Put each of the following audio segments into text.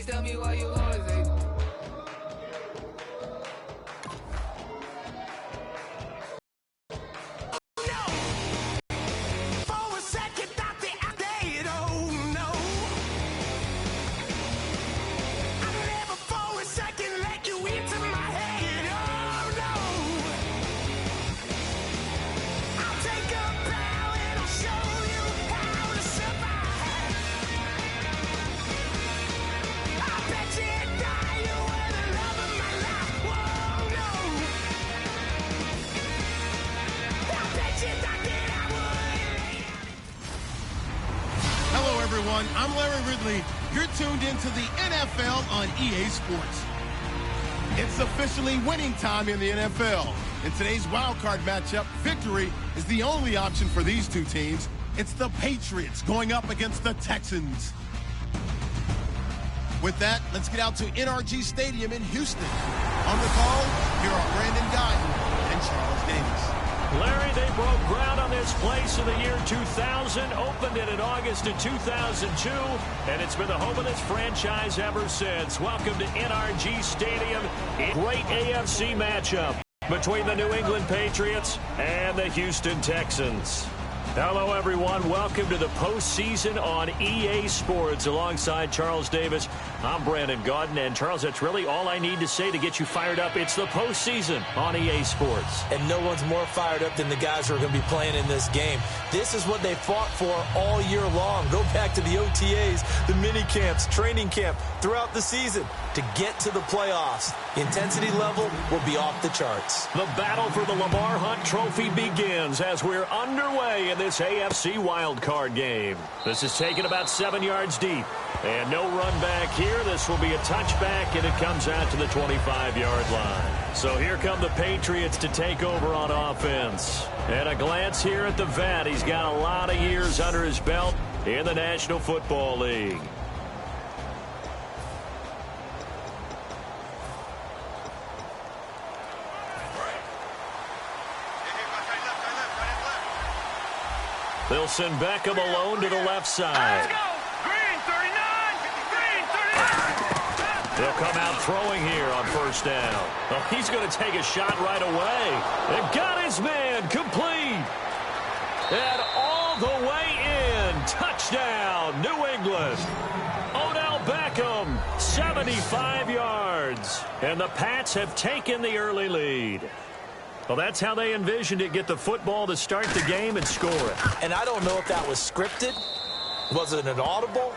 Please tell me why you always hate me. I'm Larry Ridley. You're tuned into the NFL on EA Sports. It's officially winning time in the NFL. In today's wildcard matchup, victory is the only option for these two teams. It's the Patriots going up against the Texans. With that, let's get out to NRG Stadium in Houston. On the call, here are Brandon Guyton and Charles Davis. Larry, they broke ground on this place in the year 2000, opened it in August of 2002, and it's been the home of this franchise ever since. Welcome to NRG Stadium. Great AFC matchup between the New England Patriots and the Houston Texans. Hello, everyone. Welcome to the postseason on EA Sports. Alongside Charles Davis, I'm Brandon Gaudin. And, Charles, that's really all I need to say to get you fired up. It's the postseason on EA Sports. And no one's more fired up than the guys who are going to be playing in this game. This is what they fought for all year long. Go back to the OTAs, the mini camps, training camp, throughout the season to get to the playoffs. The intensity level will be off the charts. The battle for the Lamar Hunt Trophy begins as we're underway in this AFC wildcard game. This is taken about 7 yards deep. And no run back here. This will be a touchback, and it comes out to the 25-yard line. So here come the Patriots to take over on offense. And a glance here at the vet. He's got a lot of years under his belt in the National Football League. They'll send Beckham alone to the left side. Green 39! Green 39! They'll come out throwing here on first down. Oh, he's going to take a shot right away. They've got his man complete. And all the way in. Touchdown, New England. Odell Beckham, 75 yards. And the Pats have taken the early lead. Well, that's how they envisioned it. Get the football to start the game and score it. And I don't know if that was scripted. Was it an audible?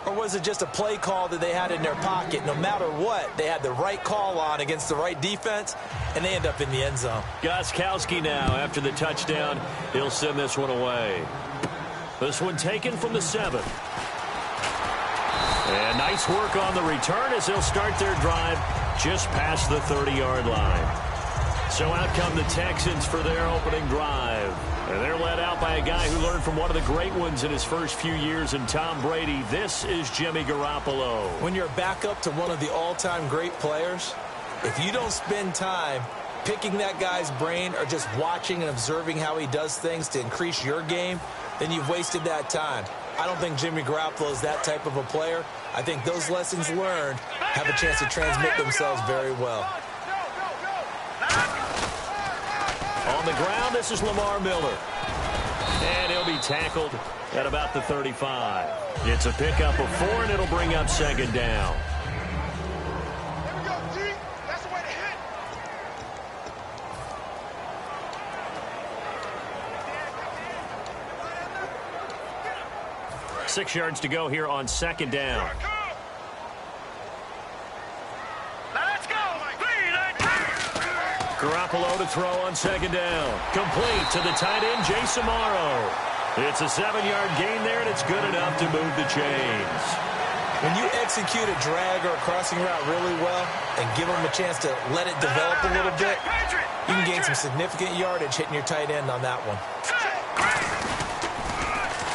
Or was it just a play call that they had in their pocket? No matter what, they had the right call on against the right defense, and they end up in the end zone. Gostkowski now after the touchdown. He'll send this one away. This one taken from the 7. And nice work on the return as they'll start their drive just past the 30-yard line. So out come the Texans for their opening drive. And they're led out by a guy who learned from one of the great ones in his first few years in Tom Brady. This is Jimmy Garoppolo. When you're back up to one of the all-time great players, if you don't spend time picking that guy's brain or just watching and observing how he does things to increase your game, then you've wasted that time. I don't think Jimmy Garoppolo is that type of a player. I think those lessons learned have a chance to transmit themselves very well. On the ground, this is Lamar Miller. And he'll be tackled at about the 35. It's a pickup of 4, and it'll bring up second down. There we go, G. That's the way to hit. 6 yards to go here on second down. Garoppolo to throw on second down. Complete to the tight end, Jason Morrow. It's a 7-yard gain there, and it's good enough to move the chains. When you execute a drag or a crossing route really well and give them a chance to let it develop a little bit, you can gain some significant yardage hitting your tight end on that one.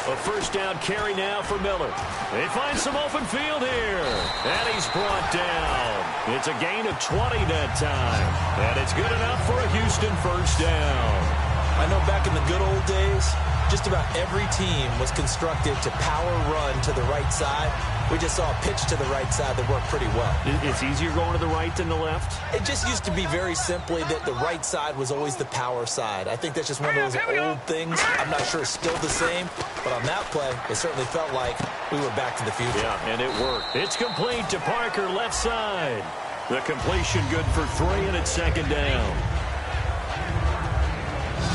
A first down carry now for Miller. They find some open field here. And he's brought down. It's a gain of 20 that time. And it's good enough for a Houston first down. I know back in the good old days, just about every team was constructed to power run to the right side. We just saw a pitch to the right side that worked pretty well. It's easier going to the right than the left? It just used to be very simply that the right side was always the power side. I think that's just one of those old things. I'm not sure it's still the same, but on that play, it certainly felt like we were back to the future. Yeah, and it worked. It's complete to Parker, left side. The completion good for 3, and it's second down.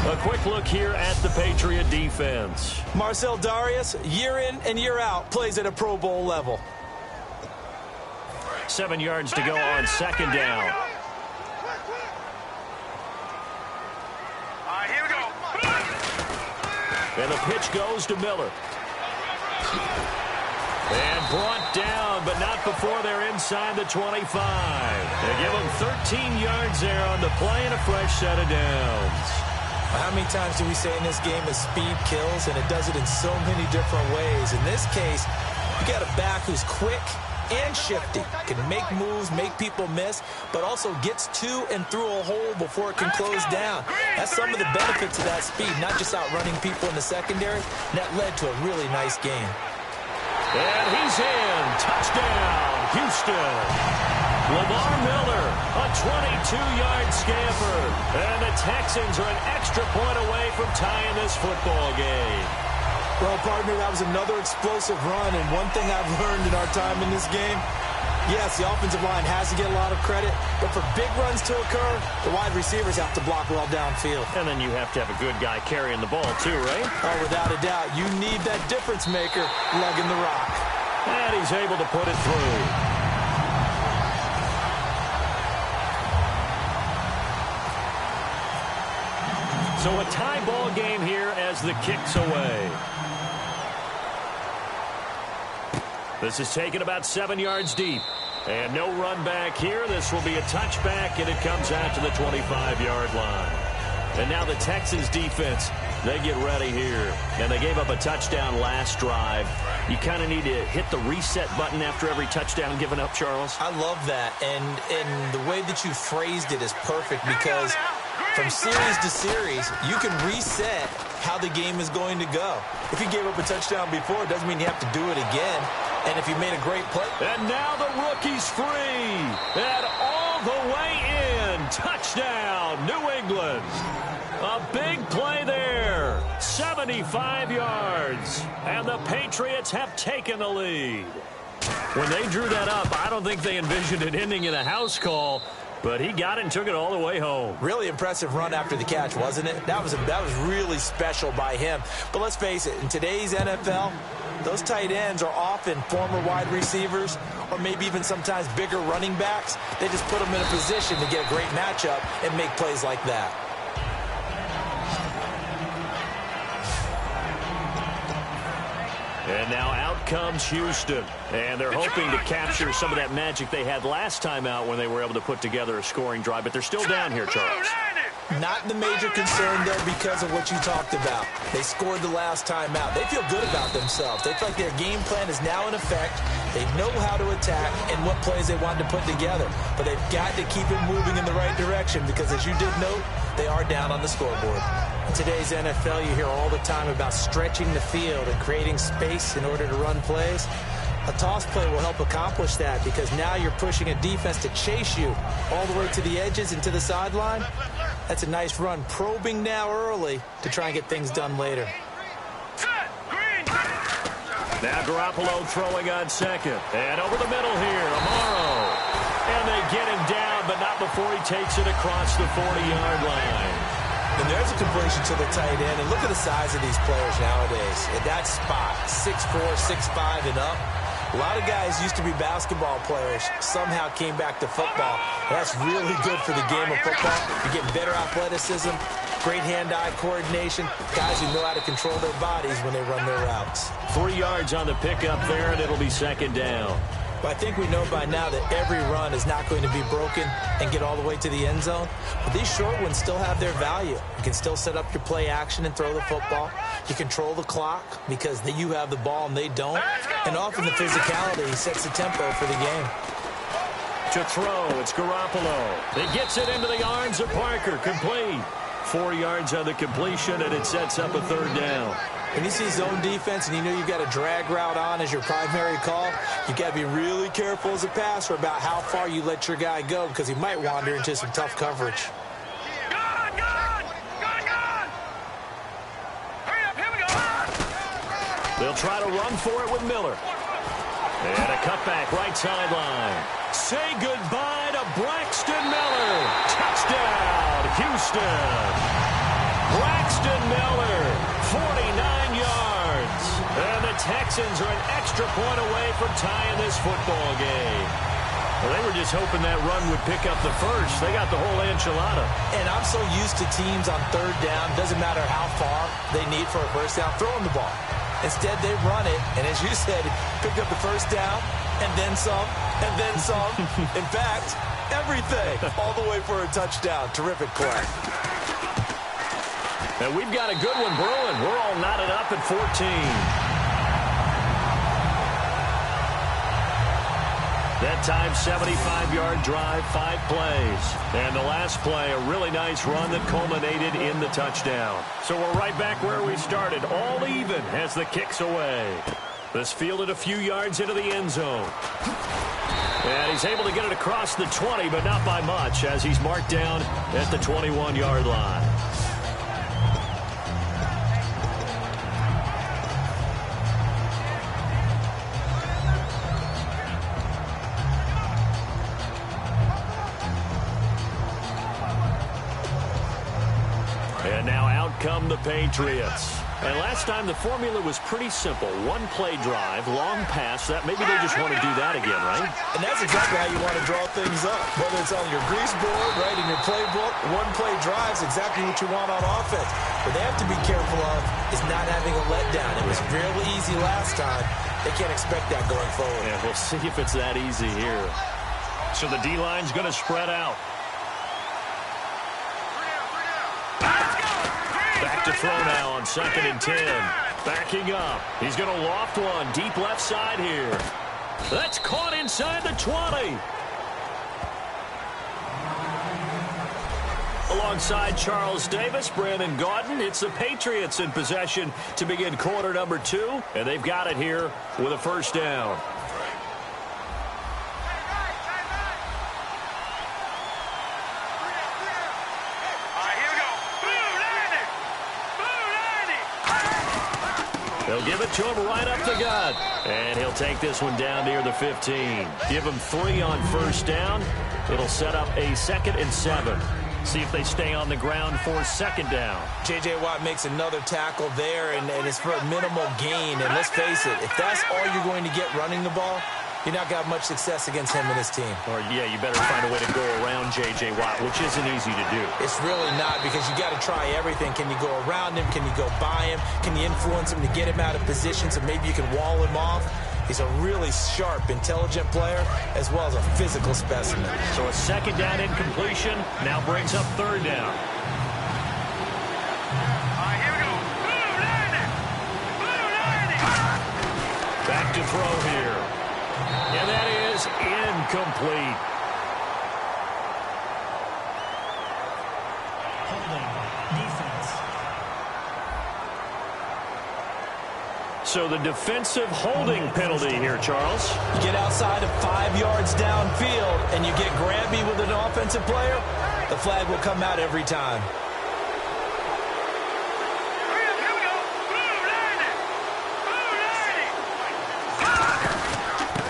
A quick look here at the Patriot defense. Marcel Darius, year in and year out, plays at a Pro Bowl level. 7 yards to go on second down. All right, here we go. And the pitch goes to Miller. And brought down, but not before they're inside the 25. They give them 13 yards there on the play and a fresh set of downs. How many times do we say in this game that speed kills, and it does it in so many different ways? In this case, you got a back who's quick and shifty, can make moves, make people miss, but also gets to and through a hole before it can close down. That's some of the benefits of that speed, not just outrunning people in the secondary. That led to a really nice game. And he's in. Touchdown, Houston. Lamar Miller, a 22-yard scamper. And the Texans are an extra point away from tying this football game. Well, partner, that was another explosive run. And one thing I've learned in our time in this game, yes, the offensive line has to get a lot of credit. But for big runs to occur, the wide receivers have to block well downfield. And then you have to have a good guy carrying the ball, too, right? Oh, without a doubt. You need that difference maker lugging the rock. And he's able to put it through. So a tie ball game here as the kick's away. This is taken about 7 yards deep. And no run back here. This will be a touchback, and it comes out to the 25-yard line. And now the Texans defense, they get ready here. And they gave up a touchdown last drive. You kind of need to hit the reset button after every touchdown given up, Charles. I love that. And the way that you phrased it is perfect because from series to series, you can reset how the game is going to go. If you gave up a touchdown before, it doesn't mean you have to do it again. And if you made a great play. And now the rookie's free. And all the way in. Touchdown, New England. A big play there. 75 yards. And the Patriots have taken the lead. When they drew that up, I don't think they envisioned it ending in a house call. But he got it and took it all the way home. Really impressive run after the catch, wasn't it? That was really special by him. But let's face it, in today's NFL, those tight ends are often former wide receivers or maybe even sometimes bigger running backs. They just put them in a position to get a great matchup and make plays like that. And now out comes Houston. And they're hoping to capture some of that magic they had last time out when they were able to put together a scoring drive. But they're still down here, Charles. Not the major concern, though, because of what you talked about. They scored the last time out. They feel good about themselves. They feel like their game plan is now in effect. They know how to attack and what plays they want to put together. But they've got to keep it moving in the right direction because, as you did note, they are down on the scoreboard. In today's NFL, you hear all the time about stretching the field and creating space in order to run plays. A toss play will help accomplish that because now you're pushing a defense to chase you all the way to the edges and to the sideline. That's a nice run, probing now early to try and get things done later. Now Garoppolo throwing on second. And over the middle here, Amaro. And they get him down, but not before he takes it across the 40-yard line. And there's a completion to the tight end. And look at the size of these players nowadays. At that spot, 6'4", 6'5", and up. A lot of guys used to be basketball players, somehow came back to football. And that's really good for the game of football. You're getting better athleticism, great hand-eye coordination, guys who know how to control their bodies when they run their routes. 3 yards on the pickup there, and it'll be second down. But I think we know by now that every run is not going to be broken and get all the way to the end zone. But these short ones still have their value. You can still set up your play action and throw the football. You control the clock because you have the ball and they don't. And often the physicality sets the tempo for the game. To throw, it's Garoppolo. He gets it into the arms of Parker. Complete. 4 yards on the completion, and it sets up a third down. When you see zone defense and you know you've got a drag route on as your primary call, you got to be really careful as a passer about how far you let your guy go because he might wander into some tough coverage. They'll try to run for it with Miller. And a cutback right sideline. Say goodbye to Braxton Miller. Touchdown, Houston. Braxton Miller, 49 yards. And the Texans are an extra point away from tying this football game. Well, they were just hoping that run would pick up the first. They got the whole enchilada. And I'm so used to teams on third down, doesn't matter how far they need for a first down, throwing the ball. Instead, they run it, and as you said, picked up the first down, and then some, and then some. In fact, everything, all the way for a touchdown. Terrific play. And we've got a good one brewing. We're all knotted up at 14. That time, 75-yard drive, 5 plays. And the last play, a really nice run that culminated in the touchdown. So we're right back where we started, all even as the kick's away. This fielded a few yards into the end zone. And he's able to get it across the 20, but not by much, as he's marked down at the 21-yard line. And now out come the Patriots. And last time the formula was pretty simple. One play drive, long pass. That maybe they just want to do that again, right? And that's exactly how you want to draw things up. Whether it's on your grease board, right, in your playbook, one play drive is exactly what you want on offense. What they have to be careful of is not having a letdown. It was really easy last time. They can't expect that going forward. Yeah, we'll see if it's that easy here. So the D-line's going to spread out. Back to throw now on 2nd and 10. Backing up. He's going to loft one deep left side here. That's caught inside the 20. Alongside Charles Davis, Brandon Gaudin, it's the Patriots in possession to begin quarter number 2. And they've got it here with a first down. They'll give it to him right up the gut. And he'll take this one down near the 15. Give him 3 on first down. It'll set up a 2nd and 7. See if they stay on the ground for second down. J.J. Watt makes another tackle there, and it's for a minimal gain. And let's face it, if that's all you're going to get running the ball, you're not going to have much success against him and his team. Or, yeah, you better find a way to go around J.J. Watt, which isn't easy to do. It's really not, because you got to try everything. Can you go around him? Can you go by him? Can you influence him to get him out of position so maybe you can wall him off? He's a really sharp, intelligent player, as well as a physical specimen. So a second down incompletion now brings up third down. Here we go. Back to throw here. And that is incomplete. So the defensive holding penalty here, Charles. You get outside of 5 yards downfield and you get grabby with an offensive player, the flag will come out every time.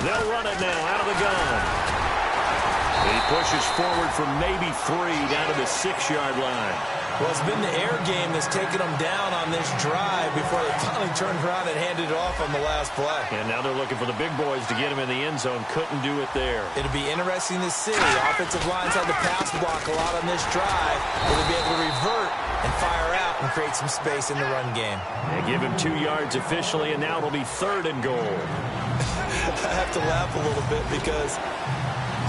They'll run it now out of the gun. He pushes forward from maybe 3 down to the 6-yard line. Well, it's been the air game that's taken them down on this drive before they finally turned around and handed it off on the last play. And now they're looking for the big boys to get him in the end zone. Couldn't do it there. It'll be interesting to see. Offensive lines had to pass block a lot on this drive. Will they be able to revert and fire out and create some space in the run game? They give him 2 yards officially, and now it'll be 3rd and goal. I have to laugh a little bit because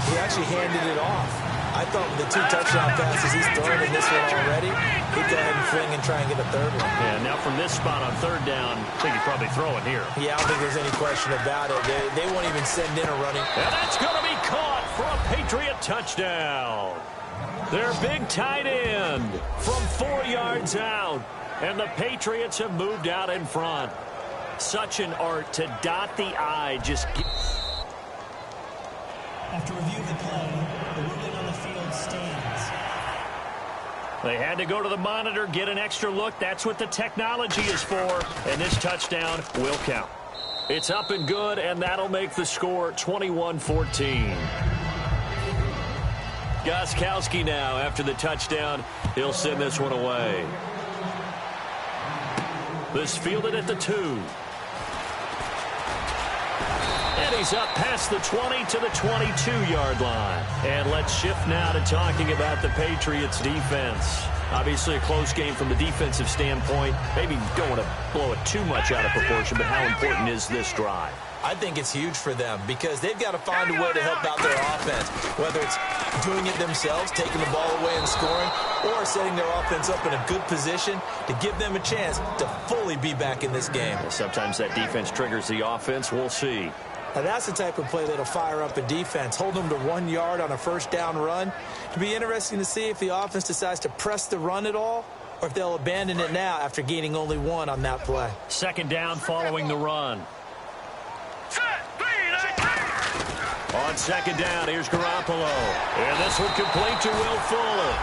he actually handed it off. I thought with the 2 touchdown passes he's thrown in this one already, he'd go ahead and fling and try and get a 3rd one. Yeah, now from this spot on 3rd down, I think he'd probably throw it here. Yeah, I don't think there's any question about it. They won't even send in a running. And that's going to be caught for a Patriot touchdown. Their big tight end from 4 yards out. And the Patriots have moved out in front. Such an art to dot the I. After review of the play, the ruling on the field stands. They had to go to the monitor, get an extra look. That's what the technology is for. And this touchdown will count. It's up and good, and that'll make the score 21-14. Gostkowski now, after the touchdown, he'll send this one away. This fielded at the 2. And he's up past the 20 to the 22-yard line. And let's shift now to talking about the Patriots' defense. Obviously a close game from the defensive standpoint. Maybe don't want to blow it too much out of proportion, but how important is this drive? I think it's huge for them because they've got to find a way to help out their offense, whether it's doing it themselves, taking the ball away and scoring, or setting their offense up in a good position to give them a chance to fully be back in this game. Sometimes that defense triggers the offense. We'll see. Now that's the type of play that'll fire up a defense, hold them to 1 yard on a first down run. It'll be interesting to see if the offense decides to press the run at all or if they'll abandon it now after gaining only 1 on that play. Second down following the run. On second down, here's Garoppolo. And this one complete to Will Fuller.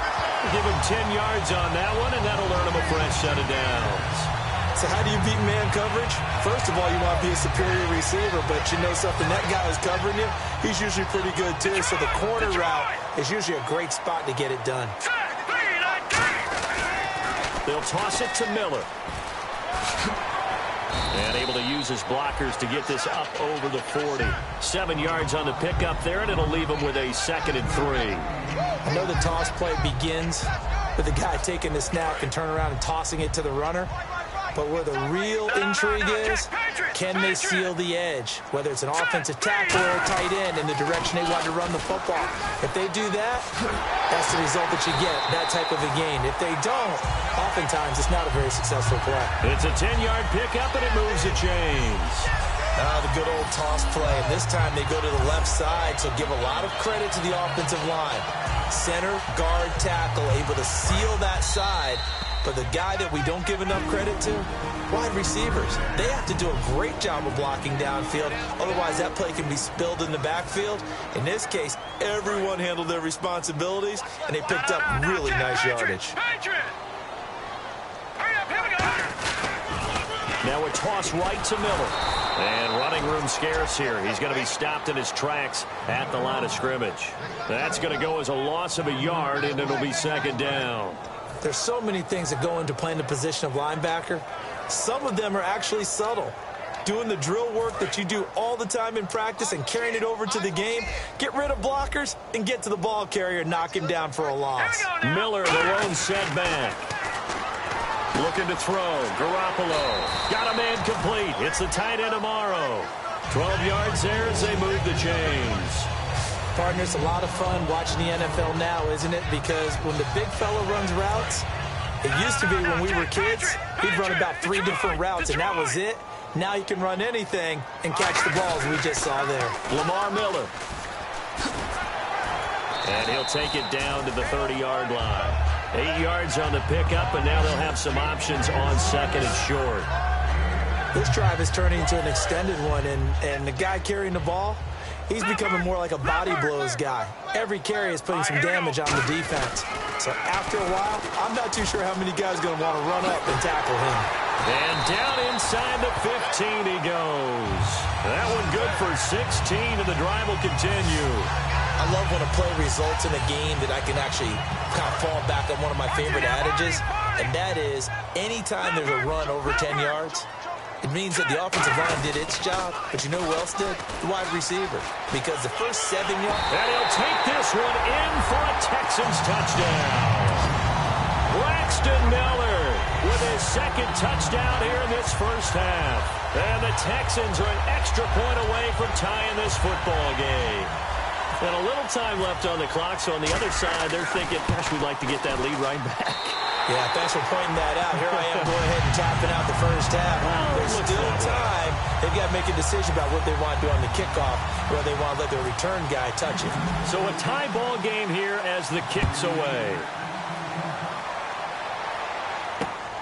Give him 10 yards on that one, and that'll earn him a fresh set of downs. So how do you beat man coverage? First of all, you want to be a superior receiver, but you know something, that guy who's covering you, he's usually pretty good too. So the corner route is usually a great spot to get it done. They'll toss it to Miller. And able to use his blockers to get this up over the 40. 7 yards on the pickup there, and it'll leave him with a 2nd and 3. I know the toss play begins with the guy taking the snap and turn around and tossing it to the runner. But where the real intrigue is, can they seal the edge? Whether it's an offensive tackle or a tight end in the direction they want to run the football. If they do that, that's the result that you get, that type of a gain. If they don't, oftentimes it's not a very successful play. It's a 10-yard pickup, and it moves the chains. The good old toss play. And this time they go to the left side, so give a lot of credit to the offensive line. Center, guard, tackle, able to seal that side. But the guy that we don't give enough credit to, wide receivers. They have to do a great job of blocking downfield. Otherwise, that play can be spilled in the backfield. In this case, everyone handled their responsibilities, and they picked up really nice yardage. Now a toss right to Miller. And running room scarce here. He's going to be stopped in his tracks at the line of scrimmage. That's going to go as a loss of a yard, and it'll be 2nd down. There's so many things that go into playing the position of linebacker. Some of them are actually subtle. Doing the drill work that you do all the time in practice and carrying it over to the game. Get rid of blockers and get to the ball carrier and knock him down for a loss. Miller, the lone setback. Looking to throw. Garoppolo. Got a man complete. It's the tight end tomorrow. 12 yards there as they move the chains. Partner, it's a lot of fun watching the NFL now, isn't it? Because when the big fella runs routes, it used to be when we were kids, he'd run about 3 different routes, and that was it. Now he can run anything and catch the balls we just saw there. Lamar Miller. And he'll take it down to the 30-yard line. 8 yards on the pickup, and now they'll have some options on 2nd and short. This drive is turning into an extended one, and the guy carrying the ball, he's becoming more like a body blows guy. Every carry is putting some damage on the defense. So after a while, I'm not too sure how many guys are going to want to run up and tackle him. And down inside the 15 he goes. That one good for 16, and the drive will continue. I love when a play results in a game that I can actually kind of fall back on one of my favorite adages, and that is anytime there's a run over 10 yards, it means that the offensive line did its job, but you know who else did? The wide receiver. Because the first 7 yards... And he'll take this one in for a Texans touchdown. Braxton Miller with his 2nd touchdown here in this first half. And the Texans are an extra point away from tying this football game. And a little time left on the clock, so on the other side, they're thinking, gosh, we'd like to get that lead right back. Yeah, thanks for pointing that out. Here I am going ahead and tapping out the first half. There's still time. They've got to make a decision about what they want to do on the kickoff, or they want to let their return guy touch it. So a tie ball game here as the kick's away.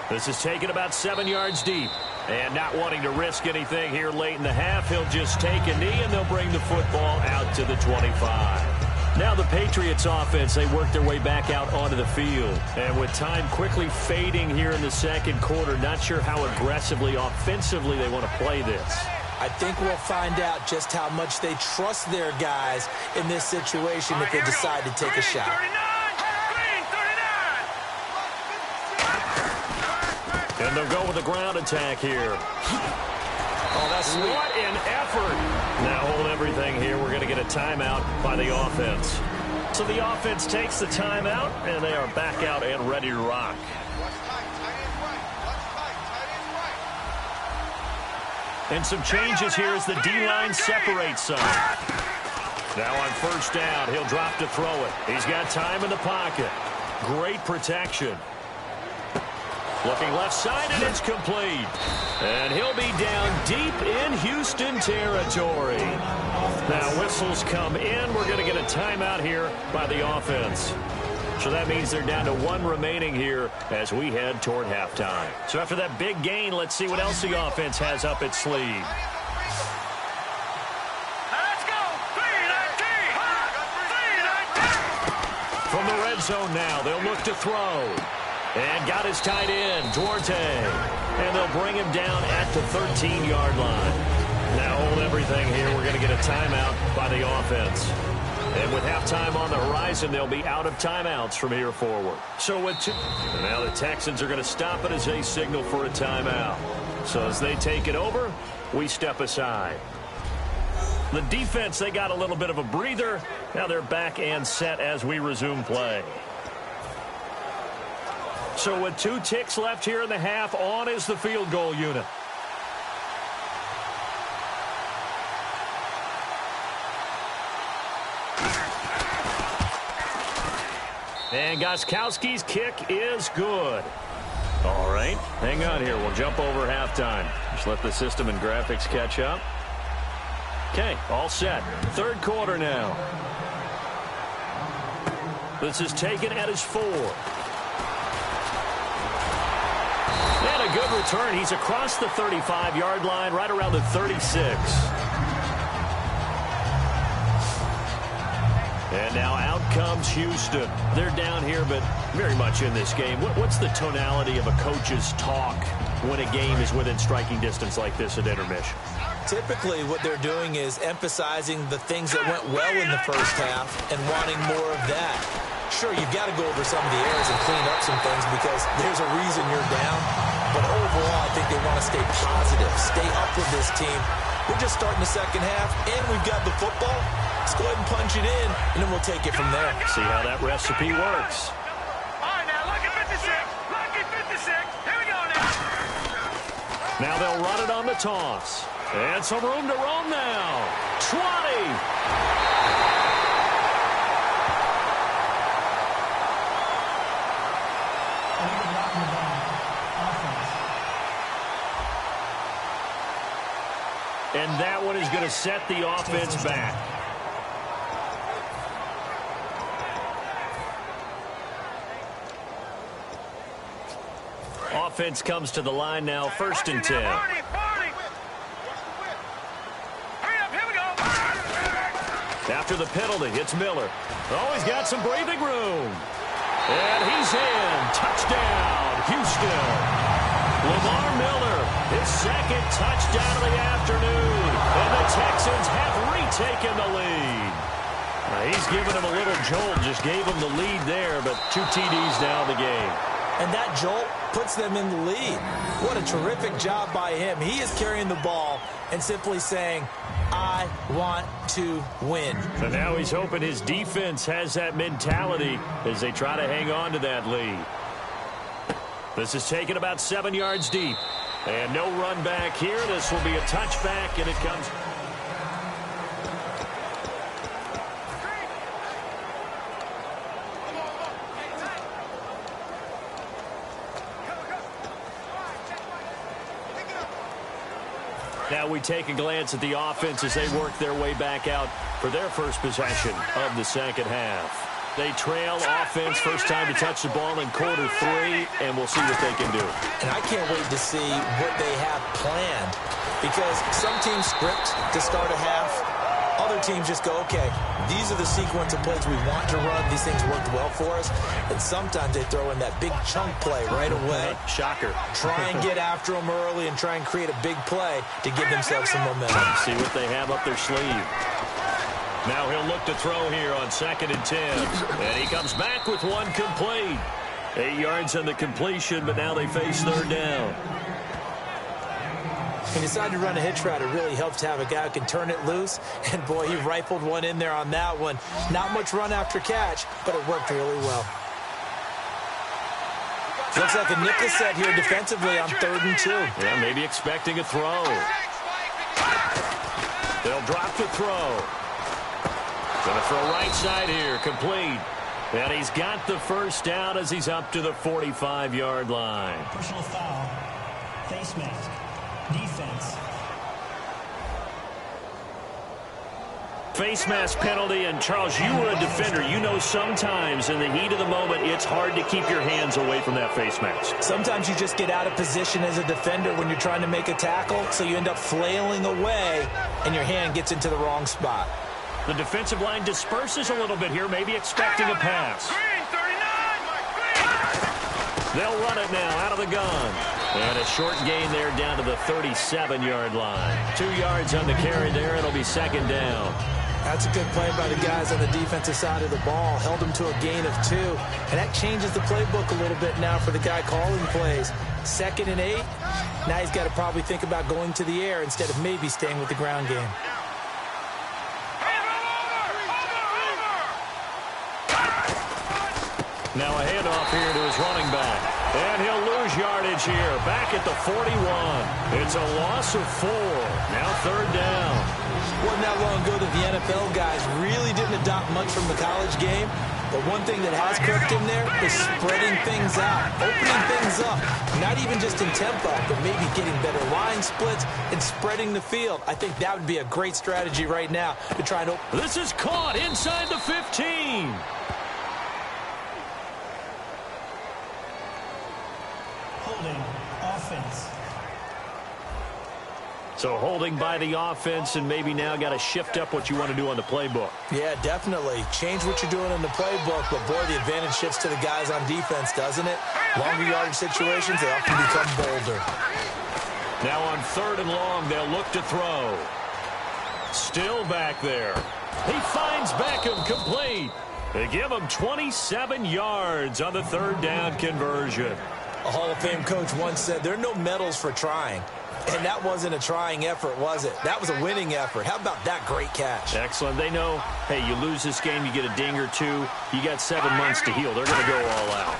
This is taken about 7 yards deep. And not wanting to risk anything here late in the half, he'll just take a knee, and they'll bring the football out to the 25. Now the Patriots offense, they work their way back out onto the field. And with time quickly fading here in the second quarter, not sure how aggressively, offensively they want to play this. I think we'll find out just how much they trust their guys in this situation if they decide to take a shot. And they'll go with the ground attack here. Oh, that's sweet. What an effort. Now hold everything here. We're going to get a timeout by the offense. So the offense takes the timeout, and they are back out and ready to rock. And some changes here as the D-line separates some. Now on first down, he'll drop to throw it. He's got time in the pocket. Great protection. Looking left side, and it's complete. And he'll be down deep in Houston territory. Now whistles come in. We're going to get a timeout here by the offense. So that means they're down to 1 remaining here as we head toward halftime. So after that big gain, let's see what else the offense has up its sleeve. Let's go. 3-19. From the red zone now, they'll look to throw. And got his tight end, Duarte. And they'll bring him down at the 13-yard line. Now hold everything here. We're going to get a timeout by the offense. And with halftime on the horizon, they'll be out of timeouts from here forward. So with two, and now the Texans are going to stop it as they signal for a timeout. So as they take it over, we step aside. The defense, they got a little bit of a breather. Now they're back and set as we resume play. So with 2 ticks left here in the half, on is the field goal unit. And Gostkowski's kick is good. All right, hang on here. We'll jump over halftime. Just let the system and graphics catch up. Okay, all set. Third quarter now. This is taken at his 4. And a good return. He's across the 35-yard line, right around the 36. And now out comes Houston. They're down here, but very much in this game. What's the tonality of a coach's talk when a game is within striking distance like this at intermission? Typically, what they're doing is emphasizing the things that went well in the first half and wanting more of that. Sure, you've got to go over some of the errors and clean up some things because there's a reason you're down. But overall, I think they want to stay positive, stay up with this team. We're just starting the second half, and we've got the football. Let's go ahead and punch it in, and then we'll take it from there. See how that recipe works. All right, now, lucky 56. Lucky 56. Here we go now. Now they'll run it on the toss. And some room to roam now. 20. And that one is going to set the offense back. Offense comes to the line now, 1st and 10. After the penalty, it's Miller. Oh, he's got some breathing room. And he's in. Touchdown, Houston. Lamar Miller, his 2nd touchdown of the afternoon. And the Texans have retaken the lead. He's given him a little jolt, just gave him the lead there, but 2 TDs now in the game. And that jolt puts them in the lead. What a terrific job by him. He is carrying the ball and simply saying, I want to win. And now he's hoping his defense has that mentality as they try to hang on to that lead. This is taken about 7 yards deep. And no run back here. This will be a touchback, and it comes. Now we take a glance at the offense as they work their way back out for their first possession of the second half. They trail offense, first time to touch the ball in quarter 3, and we'll see what they can do. And I can't wait to see what they have planned, because some teams script to start a half. Other teams just go, okay, these are the sequence of plays we want to run. These things worked well for us. And sometimes they throw in that big chunk play right away. Shocker. Try and get after them early and try and create a big play to give themselves some momentum. See what they have up their sleeve. Now he'll look to throw here on 2nd and 10. And he comes back with one complete. 8 yards on the completion, but now they face 3rd down. He decided to run a hitch route. It really helps to have a guy who can turn it loose. And, boy, he rifled one in there on that one. Not much run after catch, but it worked really well. Looks like a nickel set here defensively on 3rd and 2. Yeah, maybe expecting a throw. They'll drop the throw. Going to throw right side here, complete. And he's got the first down as he's up to the 45-yard line. Personal foul. Face mask. Defense. Face mask penalty, and Charles, you were a defender. You know sometimes in the heat of the moment, it's hard to keep your hands away from that face mask. Sometimes you just get out of position as a defender when you're trying to make a tackle, so you end up flailing away, and your hand gets into the wrong spot. The defensive line disperses a little bit here, maybe expecting a pass. They'll run it now out of the gun. And a short gain there down to the 37-yard line. 2 yards on the carry there. It'll be 2nd down. That's a good play by the guys on the defensive side of the ball. Held them to a gain of 2. And that changes the playbook a little bit now for the guy calling plays. 2nd and 8. Now he's got to probably think about going to the air instead of maybe staying with the ground game. Now a handoff here to his running back. And he'll lose yardage here. Back at the 41. It's a loss of 4. Now 3rd down. Wasn't that long ago that the NFL guys really didn't adopt much from the college game. But one thing that has cooked in there is spreading things out, opening things up. Not even just in tempo, but maybe getting better line splits and spreading the field. I think that would be a great strategy right now to try and open. This is caught inside the 15. Holding. Offense. So holding by the offense, and maybe now got to shift up what you want to do on the playbook. Yeah, definitely. Change what you're doing in the playbook, but boy, the advantage shifts to the guys on defense, doesn't it? Longer yardage situations, they often become bolder. Now on 3rd and long, they'll look to throw. Still back there. He finds Beckham complete. They give him 27 yards on the 3rd down conversion. A Hall of Fame coach once said, there are no medals for trying. And that wasn't a trying effort, was it? That was a winning effort. How about that great catch? Excellent. They know, hey, you lose this game, you get a ding or 2. You got 7 months to heal. They're going to go all out.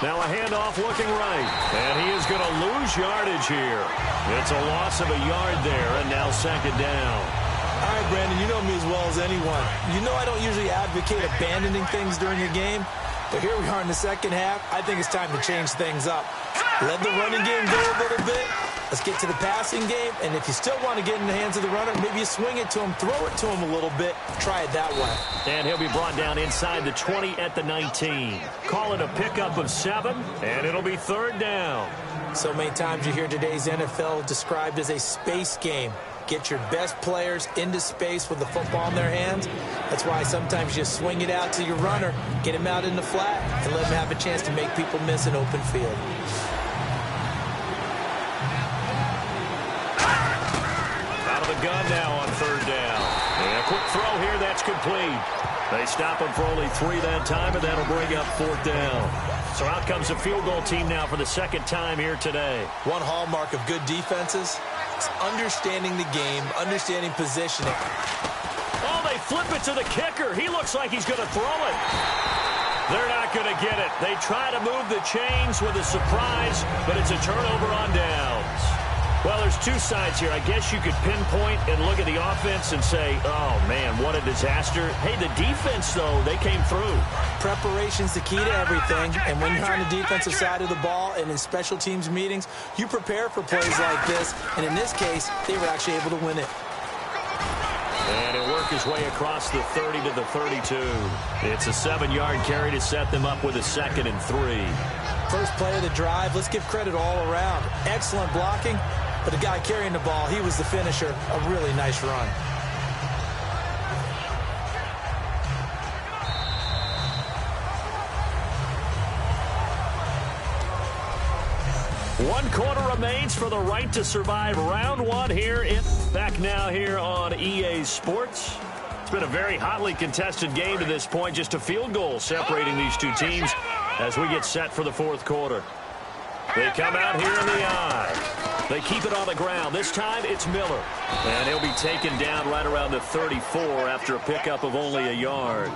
Now a handoff looking right. And he is going to lose yardage here. It's a loss of a yard there, and now 2nd down. All right, Brandon, you know me as well as anyone. You know I don't usually advocate abandoning things during a game. But here we are in the second half. I think it's time to change things up. Let the running game go a little bit. Let's get to the passing game. And if you still want to get in the hands of the runner, maybe you swing it to him, throw it to him a little bit. Try it that way. And he'll be brought down inside the 20 at the 19. Call it a pickup of 7, and it'll be 3rd down. So many times you hear today's NFL described as a space game. Get your best players into space with the football in their hands. That's why sometimes you swing it out to your runner, get him out in the flat, and let him have a chance to make people miss an open field. Out of the gun now on 3rd down. And a quick throw here, that's complete. They stop him for only 3 that time, and that'll bring up 4th down. So out comes the field goal team now for the 2nd time here today. One hallmark of good defenses is understanding the game, understanding positioning. Oh, they flip it to the kicker. He looks like he's going to throw it. They're not going to get it. They try to move the chains with a surprise, but it's a turnover on downs. Well, there's two sides here. I guess you could pinpoint and look at the offense and say, oh, man, what a disaster. Hey, the defense, though, they came through. Preparation's the key to everything, and when you're on the defensive side of the ball and in special teams meetings, you prepare for plays like this, and in this case, they were actually able to win it. And he'll work his way across the 30 to the 32. It's a 7-yard carry to set them up with a 2nd and 3. First play of the drive, let's give credit all around. Excellent blocking, but the guy carrying the ball, he was the finisher. A really nice run. One quarter remains for the right to survive round one here. Back now here on EA Sports. It's been a very hotly contested game to this point. Just a field goal separating these two teams as we get set for the fourth quarter. They come out here in the eye. They keep it on the ground. This time it's Miller. And he'll be taken down right around the 34 after a pickup of only a yard.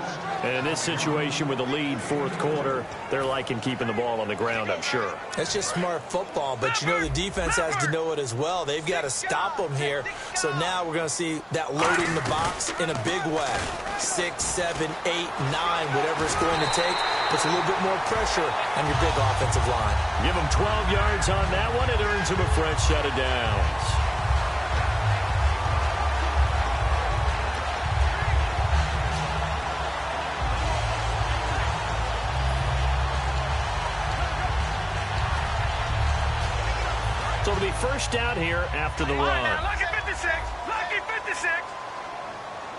And in this situation with the lead fourth quarter, they're liking keeping the ball on the ground, I'm sure. That's just smart football, but you know the defense has to know it as well. They've got to stop them here. So now we're going to see that loading the box in a big way. 6, 7, 8, 9, whatever it's going to take, puts a little bit more pressure on your big offensive line. Give them 12 yards on that one. It earns them a fresh set of downs. So it'll be first down here after the run. Now, lucky 56. Lucky 56.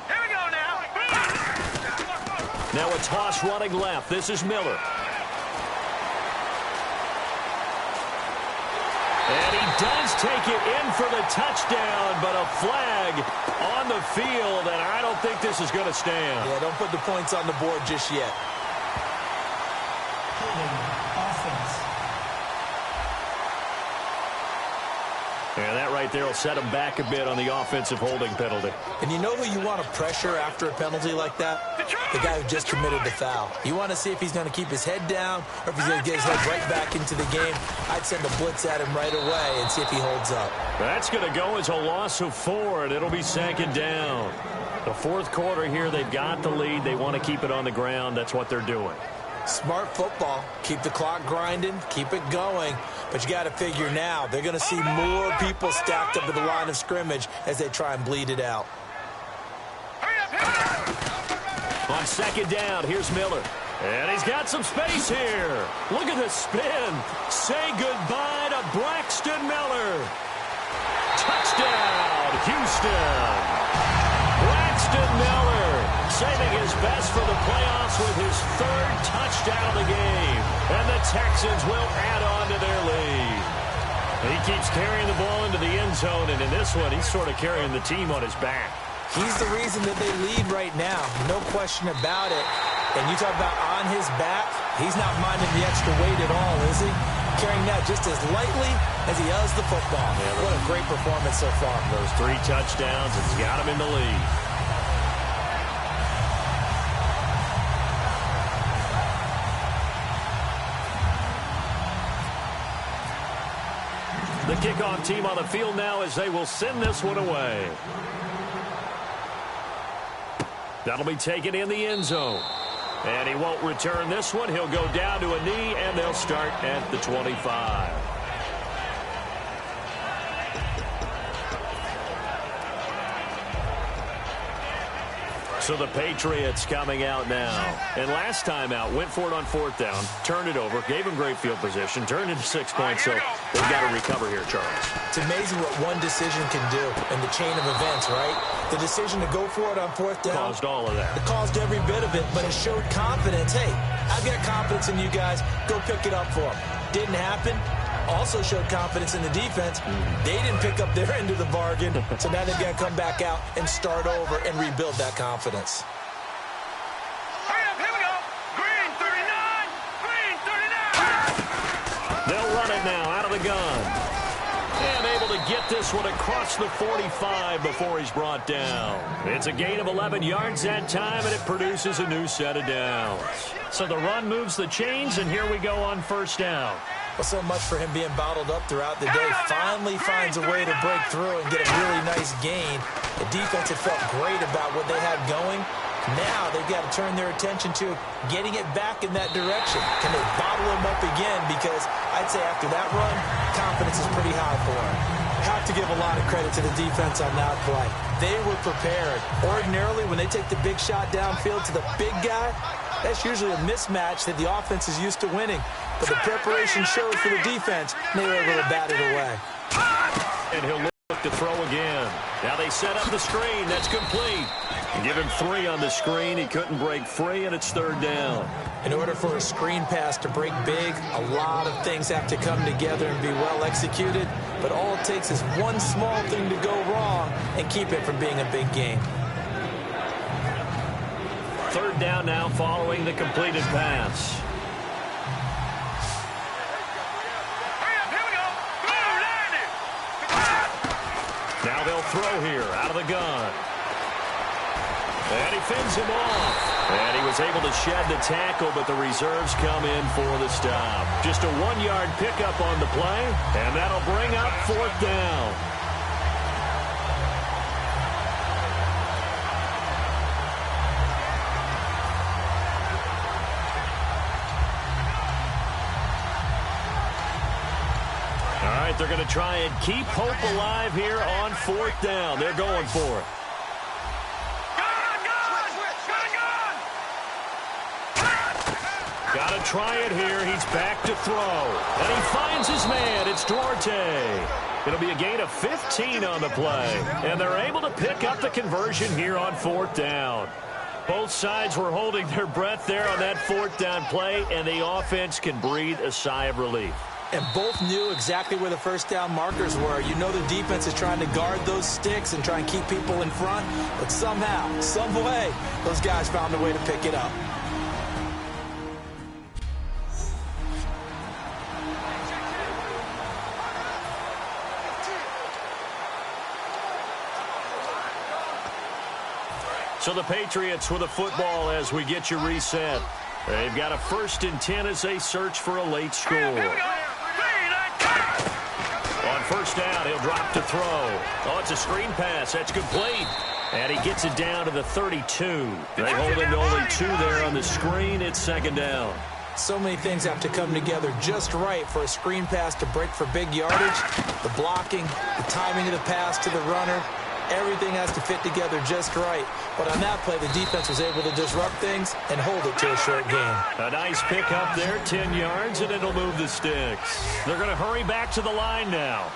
Here we go now. Now a toss running left. This is Miller. And he does take it in for the touchdown, but a flag on the field, and I don't think this is going to stand. Yeah, don't put the points on the board just yet. Offense. And that right there will set him back a bit on the offensive holding penalty. And you know who you want to pressure after a penalty like that? The guy who just committed the foul. You want to see if he's going to keep his head down or if he's going to get his head right back into the game. I'd send a blitz at him right away and see if he holds up. That's going to go as a loss of 4, and it'll be 2nd down. The fourth quarter here, they've got the lead. They want to keep it on the ground. That's what they're doing. Smart football. Keep the clock grinding. Keep it going. But you got to figure now, they're going to see more people stacked up at the line of scrimmage as they try and bleed it out. On 2nd down, here's Miller. And he's got some space here. Look at the spin. Say goodbye to Braxton Miller. Touchdown, Houston. Braxton Miller saving his best for the playoffs with his 3rd touchdown of the game. And the Texans will add on to their lead. He keeps carrying the ball into the end zone, and in this one, he's sort of carrying the team on his back. He's the reason that they lead right now. No question about it. And you talk about on his back, he's not minding the extra weight at all, is he? Carrying that just as lightly as he does the football. Yeah, what a great performance so far. Those 3 touchdowns, it's got him in the lead. The kickoff team on the field now as they will send this one away. That'll be taken in the end zone. And he won't return this one. He'll go down to a knee, and they'll start at the 25. So the Patriots coming out now. And last time out, went for it on 4th down, turned it over, gave him great field position, turned into 6 points, so they've got to recover here, Charles. It's amazing what one decision can do in the chain of events, right? The decision to go for it on 4th down. Caused all of that. It caused every bit of it, but it showed confidence. Hey, I've got confidence in you guys. Go pick it up for them. Didn't happen. Also showed confidence in the defense. They didn't pick up their end of the bargain, so now they've got to come back out and start over and rebuild that confidence. Hurry up, here we go. Green 39. Green 39. They'll run it now out of the gun. And able to get this one across the 45 before he's brought down. It's a gain of 11 yards that time, and it produces a new set of downs. So the run moves the chains, and here we go on 1st down. Well, so much for him being bottled up throughout the day. Finally finds a way to break through and get a really nice gain. The defense had felt great about what they had going. Now they've got to turn their attention to getting it back in that direction. Can they bottle him up again? Because I'd say after that run, confidence is pretty high for him. Have to give a lot of credit to the defense on that play. They were prepared. Ordinarily, when they take the big shot downfield to the big guy, that's usually a mismatch that the offense is used to winning. But the preparation showed for the defense, and they were able to bat it away. And he'll look to throw again. Now they set up the screen. That's complete. Give him 3 on the screen. He couldn't break free, and it's 3rd down. In order for a screen pass to break big, a lot of things have to come together and be well executed. But all it takes is one small thing to go wrong and keep it from being a big game. 3rd down now following the completed pass. Now they'll throw here out of the gun. And he fends him off. And he was able to shed the tackle, but the reserves come in for the stop. Just a 1-yard pickup on the play, and that'll bring up 4th down. All right, they're going to try and keep hope alive here on 4th down. They're going for it. Got to try it here. He's back to throw. And he finds his man. It's Duarte. It'll be a gain of 15 on the play. And they're able to pick up the conversion here on 4th down. Both sides were holding their breath there on that 4th down play, and the offense can breathe a sigh of relief. And both knew exactly where the 1st down markers were. You know the defense is trying to guard those sticks and try and keep people in front. But somehow, some way, those guys found a way to pick it up. So the Patriots with a football as we get you reset. They've got a 1st and 10 as they search for a late score. On 1st down, he'll drop to throw. Oh, it's a screen pass. That's complete. And he gets it down to the 32. They hold him to only 2 there on the screen. It's 2nd down. So many things have to come together just right for a screen pass to break for big yardage. The blocking, the timing of the pass to the runner. Everything has to fit together just right. But on that play, the defense was able to disrupt things and hold it to a short gain. A nice pick up there, 10 yards, and it'll move the sticks. They're going to hurry back to the line now.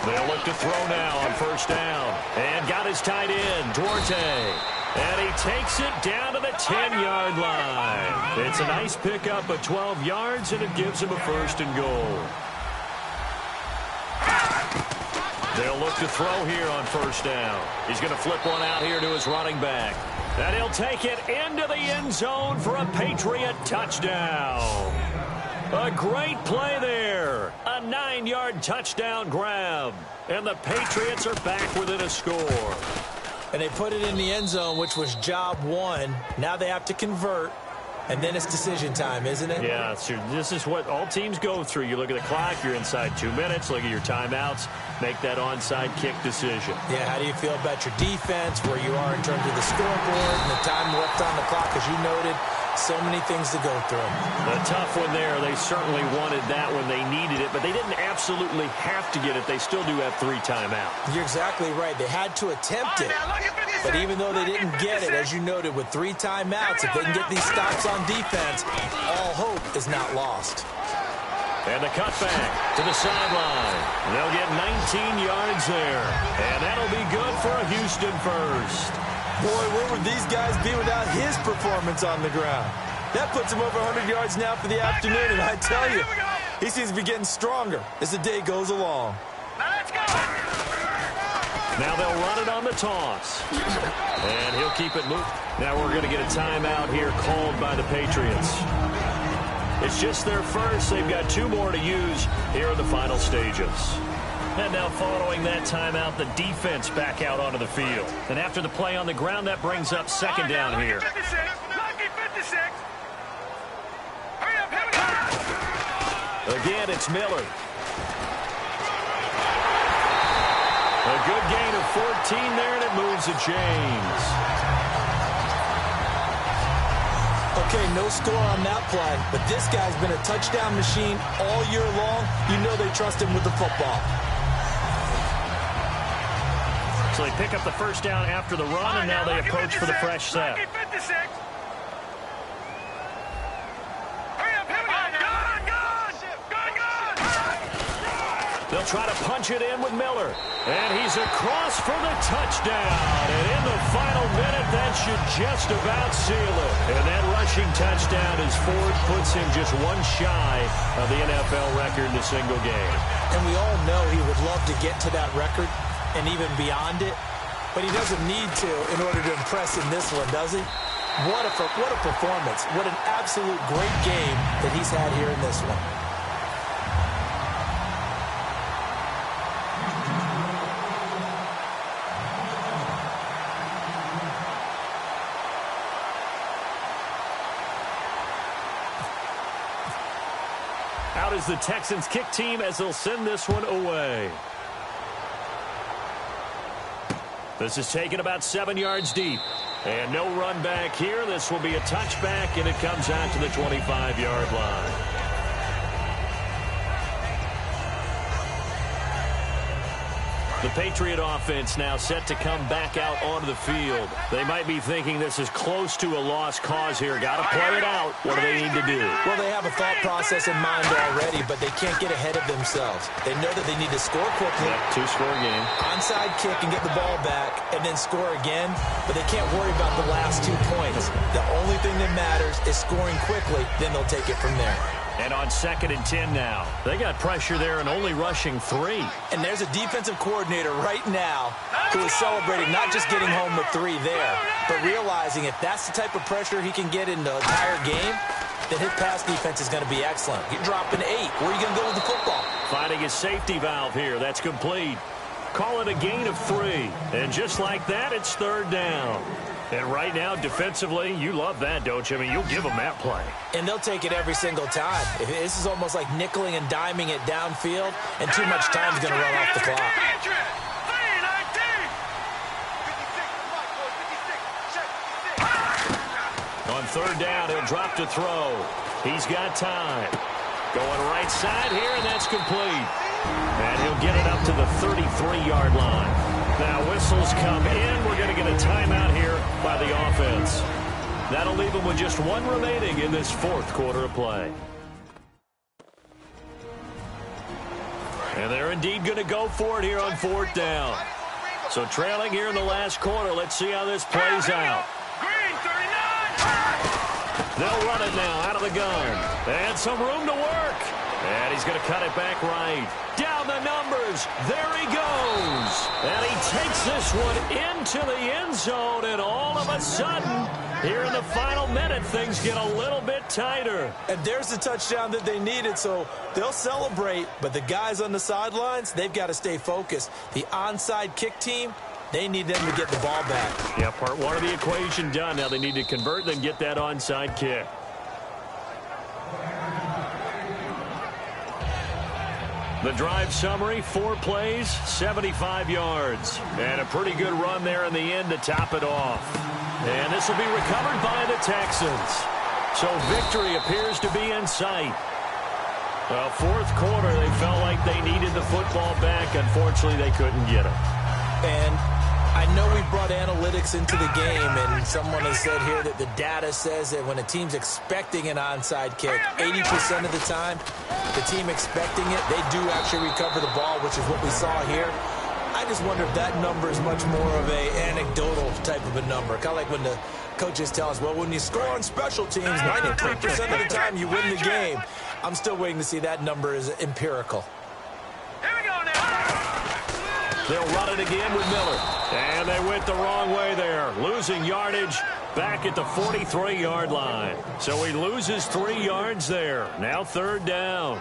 They'll look to throw now on 1st down. And got his tight end, Duarte. And he takes it down to the 10-yard line. It's a nice pickup of 12 yards, and it gives him a 1st and goal. They'll look to throw here on 1st down. He's going to flip one out here to his running back. And he'll take it into the end zone for a Patriot touchdown. A great play there. A 9-yard touchdown grab. And the Patriots are back within a score. And they put it in the end zone, which was job 1. Now they have to convert. And then it's decision time, isn't it? Yeah, this is what all teams go through. You look at the clock, you're inside 2 minutes, look at your timeouts, make that onside kick decision. Yeah, how do you feel about your defense, where you are in terms of the scoreboard, and the time left on the clock, as you noted? So many things to go through. A tough one there. They certainly wanted that when they needed it, but they didn't absolutely have to get it. They still do have 3 timeouts. You're exactly right. They had to attempt it. But even though they didn't get it, as you noted, with 3 timeouts, if they can get these stops on defense, all hope is not lost. And the cutback to the sideline. They'll get 19 yards there. And that'll be good for a Houston 1st. Boy, where would these guys be without his performance on the ground? That puts him over 100 yards now for the afternoon, and I tell you, he seems to be getting stronger as the day goes along. Now they'll run it on the toss. And he'll keep it moving. Now we're going to get a timeout here called by the Patriots. It's just their first. They've got 2 more to use here in the final stages. And now following that timeout, the defense back out onto the field. And after the play on the ground, that brings up 2nd down here. Again, it's Miller. A good gain of 14 there, and it moves the chains. Okay, no score on that play, but this guy's been a touchdown machine all year long. You know they trust him with the football. So they pick up the first down after the run, and now they approach for the fresh set. They'll try to punch it in with Miller. And he's across for the touchdown. And in the final minute, that should just about seal it. And that rushing touchdown as Ford puts him just one shy of the NFL record in a single game. And we all know he would love to get to that record and even beyond it. But he doesn't need to in order to impress in this one, does he? What a performance. What an absolute great game that he's had here in this one. Out is the Texans kick team as they'll send this one away. This is taken about 7 yards deep. And no run back here. This will be a touchback, and it comes out to the 25-yard line. The Patriot offense now set to come back out onto the field. They might be thinking this is close to a lost cause here. Got to play it out. What do they need to do? Well, they have a thought process in mind already, but they can't get ahead of themselves. They know that they need to score quickly. Yep, two-score game. Onside kick and get the ball back and then score again, but they can't worry about the last 2 points. The only thing that matters is scoring quickly, then they'll take it from there. And on 2nd and 10 now. They got pressure there and only rushing 3. And there's a defensive coordinator right now who is celebrating not just getting home with 3 there, but realizing if that's the type of pressure he can get in the entire game, then his pass defense is going to be excellent. You're dropping 8. Where are you going to go with the football? Finding a safety valve here. That's complete. Call it a gain of 3. And just like that, it's 3rd down. And right now, defensively, you love that, don't you? I mean, you'll give them that play. And they'll take it every single time. This is almost like nickeling and diming it downfield, and too much time is going to run off the clock. On 3rd down, he'll drop to throw. He's got time. Going right side here, and that's complete. And he'll get it up to the 33-yard line. Now whistles come in. We're going to get a timeout here by the offense. That'll leave them with just 1 remaining in this 4th quarter of play. And they're indeed going to go for it here on 4th down. So trailing here in the last quarter. Let's see how this plays out. They'll run it now out of the gun. And some room to work. And he's going to cut it back right. Down the numbers. There he goes. And he takes this one into the end zone. And all of a sudden, here in the final minute, things get a little bit tighter. And there's the touchdown that they needed, so they'll celebrate. But the guys on the sidelines, they've got to stay focused. The onside kick team, they need them to get the ball back. Yeah, part 1 of the equation done. Now they need to convert and get that onside kick. The drive summary, 4 plays, 75 yards. And a pretty good run there in the end to top it off. And this will be recovered by the Texans. So victory appears to be in sight. Well, 4th quarter, they felt like they needed the football back. Unfortunately, they couldn't get it. And I know we brought analytics into the game, and someone has said here that the data says that when a team's expecting an onside kick, 80% of the time, the team expecting it, they do actually recover the ball, which is what we saw here. I just wonder if that number is much more of an anecdotal type of a number. Kind of like when the coaches tell us, well, when you score on special teams, 93% of the time you win the game. I'm still waiting to see that number is empirical. Here we go now. They'll run it again with Miller. And they went the wrong way there. Losing yardage back at the 43-yard line. So he loses 3 yards there. Now 3rd down.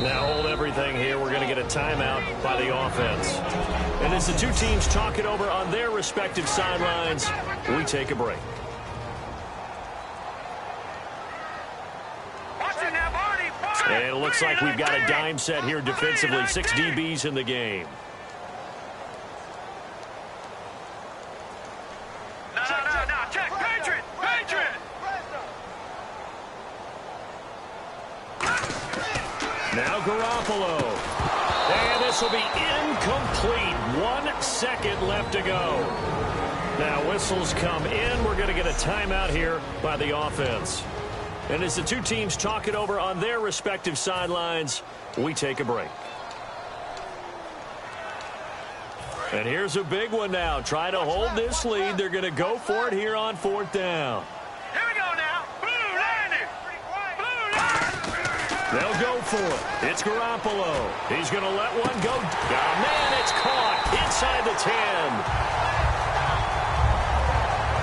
Now hold everything here. We're going to get a timeout by the offense. And as the 2 teams talk it over on their respective sidelines, we take a break. Watch it now, Barney. And it looks like we've got a dime set here defensively. 6 DBs in the game. No. Check. Patriot. Now Garoppolo. And this will be incomplete. 1 second left to go. Now whistles come in. We're going to get a timeout here by the offense. And as the two teams talk it over on their respective sidelines, we take a break. And here's a big one now. Trying to hold this lead. They're going to go for it here on 4th down. Here we go now. Blue landing. They'll go for it. It's Garoppolo. He's going to let one go. Oh, man, it's caught inside the 10.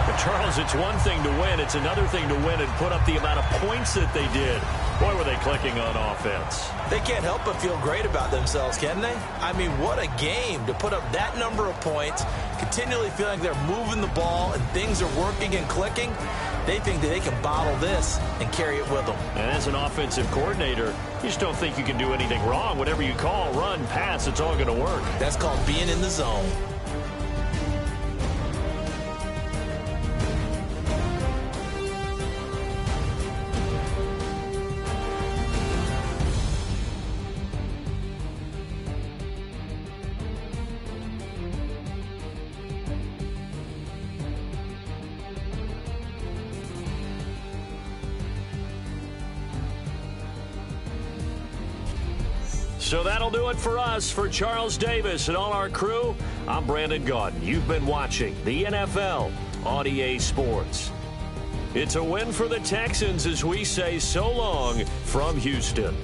But Charles, it's one thing to win. It's another thing to win and put up the amount of points that they did. Boy, were they clicking on offense. They can't help but feel great about themselves, can they? I mean, what a game to put up that number of points, continually feeling like they're moving the ball and things are working and clicking. They think that they can bottle this and carry it with them. And as an offensive coordinator, you just don't think you can do anything wrong. Whatever you call, run, pass, it's all going to work. That's called being in the zone. So that'll do it for us. For Charles Davis and all our crew, I'm Brandon Gaudin. You've been watching the NFL on EA Sports. It's a win for the Texans as we say so long from Houston.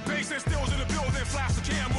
Bass and stills in the building, flash the cam.